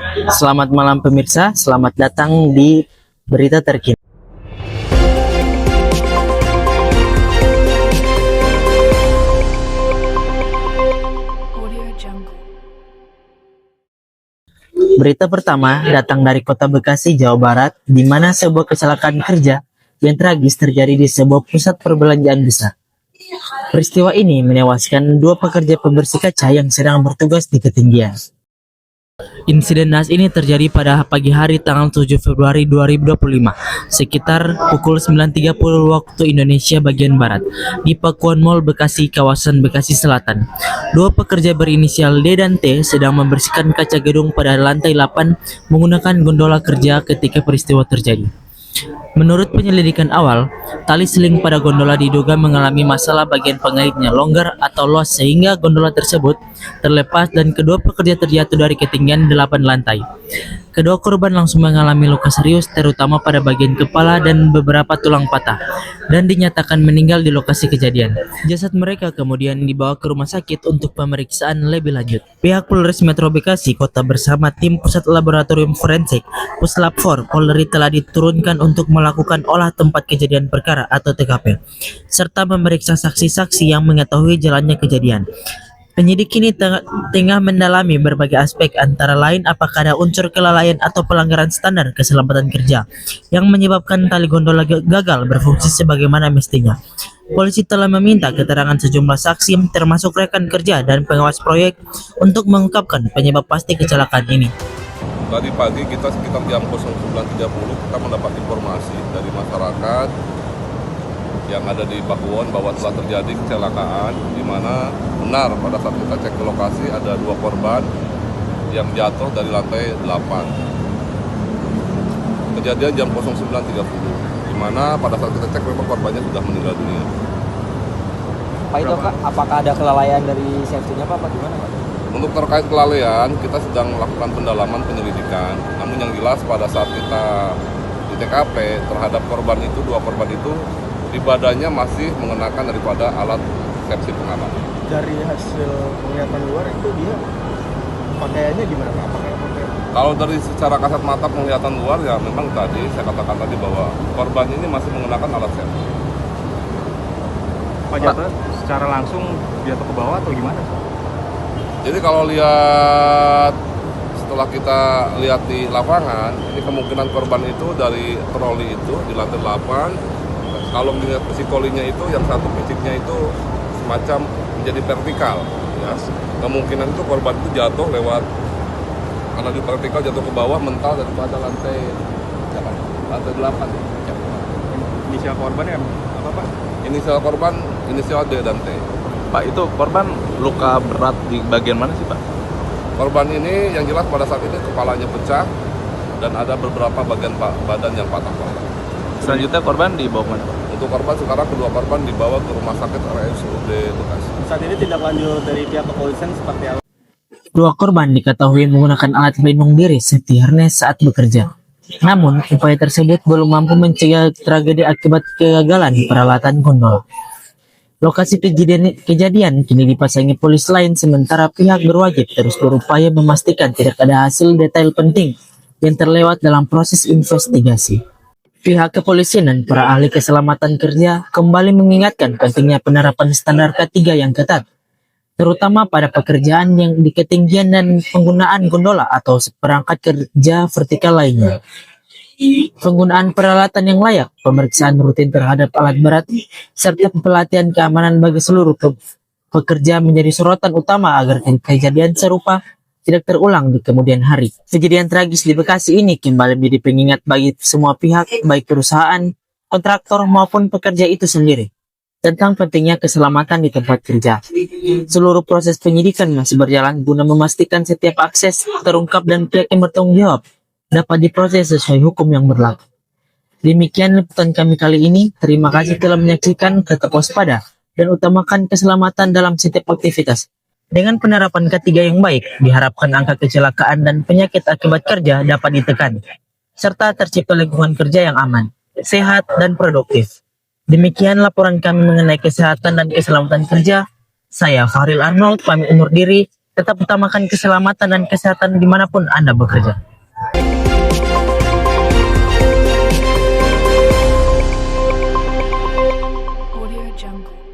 Selamat malam pemirsa, selamat datang di berita terkini. Berita pertama datang dari kota Bekasi, Jawa Barat, di mana sebuah kecelakaan kerja yang tragis terjadi di sebuah pusat perbelanjaan besar. Peristiwa ini menewaskan dua pekerja pembersih kaca yang sedang bertugas di ketinggian. Insiden naas ini terjadi pada pagi hari tanggal 7 Februari 2025 sekitar pukul 9.30 waktu Indonesia bagian Barat di Pakuan Mall Bekasi, kawasan Bekasi Selatan. Dua pekerja berinisial D dan T sedang membersihkan kaca gedung pada lantai 8 menggunakan gondola kerja ketika peristiwa terjadi. Menurut penyelidikan awal, tali seling pada gondola diduga mengalami masalah bagian pengaitnya longgar atau los sehingga gondola tersebut terlepas dan kedua pekerja terjatuh dari ketinggian 8 lantai. Kedua korban langsung mengalami luka serius terutama pada bagian kepala dan beberapa tulang patah dan dinyatakan meninggal di lokasi kejadian. Jasad mereka kemudian dibawa ke rumah sakit untuk pemeriksaan lebih lanjut. Pihak Polres Metro Bekasi Kota bersama tim Pusat Laboratorium Forensik Puslap 4 Polri telah diturunkan untuk melakukan olah tempat kejadian perkara atau TKP serta memeriksa saksi-saksi yang mengetahui jalannya kejadian. Penyidik kini tengah mendalami berbagai aspek antara lain apakah ada unsur kelalaian atau pelanggaran standar keselamatan kerja yang menyebabkan tali gondola gagal berfungsi sebagaimana mestinya. Polisi telah meminta keterangan sejumlah saksi termasuk rekan kerja dan pengawas proyek untuk mengungkapkan penyebab pasti kecelakaan ini. Tadi pagi kita sekitar jam 09.30 kita mendapat informasi dari masyarakat yang ada di Pakuwon bahwa telah terjadi kecelakaan di mana benar pada saat kita cek ke lokasi ada dua korban yang jatuh dari lantai 8. Kejadian jam 09.30 di mana pada saat kita cek memang korbannya sudah meninggal dunia. Pak itu apakah ada kelalaian dari safety-nya Pak? Apa gimana Pak? Untuk terkait kelalaian kita sedang melakukan pendalaman penyelidikan. Namun yang jelas pada saat kita di TKP terhadap korban itu, dua korban itu di badannya masih mengenakan daripada alat safety pengaman. Dari hasil penglihatan luar itu dia pakaiannya gimana Pak? Apakah pakai? Kalau dari secara kasat mata penglihatan luar ya memang tadi saya katakan tadi bahwa korban ini masih mengenakan alat safety. Pak jatuh secara langsung jatuh ke bawah atau gimana? Jadi kalau lihat setelah kita lihat di lapangan, ini kemungkinan korban itu dari troli itu di lantai 8. Kalau melihat psikolinya itu yang satu fisiknya itu semacam menjadi vertikal, ya. Kemungkinan itu korban itu jatuh lewat karena di vertikal jatuh ke bawah mental daripada lantai 8. Inisial korbannya apa Pak? Inisial korban inisial D dan T. Pak, itu korban luka berat di bagian mana sih Pak? Korban ini yang jelas pada saat ini kepalanya pecah dan ada beberapa bagian badan yang patah. Selanjutnya korban dibawa kemana Pak? Untuk korban sekarang kedua korban dibawa ke rumah sakit RSUD Bekasi. Saat ini tindak lanjut dari pihak kepolisian seperti apa? Dua korban diketahui menggunakan alat pelindung diri safety harness saat bekerja. Namun, upaya tersebut belum mampu mencegah tragedi akibat kegagalan peralatan gondola. Lokasi kejadian kini dipasangi polis lain sementara pihak berwajib terus berupaya memastikan tidak ada hasil detail penting yang terlewat dalam proses investigasi. Pihak kepolisian dan para ahli keselamatan kerja kembali mengingatkan pentingnya penerapan standar K3 yang ketat, terutama pada pekerjaan yang di ketinggian dan penggunaan gondola atau perangkat kerja vertikal lainnya. Penggunaan peralatan yang layak, pemeriksaan rutin terhadap alat berat, serta pelatihan keamanan bagi seluruh pekerja menjadi sorotan utama agar kejadian serupa tidak terulang di kemudian hari. Kejadian tragis di Bekasi ini kembali menjadi pengingat bagi semua pihak, baik perusahaan, kontraktor maupun pekerja itu sendiri, tentang pentingnya keselamatan di tempat kerja. Seluruh proses penyidikan masih berjalan guna memastikan setiap akses terungkap dan pihak yang bertanggung jawab dapat diproses sesuai hukum yang berlaku. Demikian liputan kami kali ini. Terima kasih telah menyaksikan. Tetap waspada dan utamakan keselamatan dalam setiap aktivitas. Dengan penerapan K3 yang baik, diharapkan angka kecelakaan dan penyakit akibat kerja dapat ditekan, serta tercipta lingkungan kerja yang aman, sehat, dan produktif. Demikian laporan kami mengenai kesehatan dan keselamatan kerja. Saya Fahril Arnold, pamit undur diri. Tetap utamakan keselamatan dan kesehatan dimanapun Anda bekerja. Audio Jungle.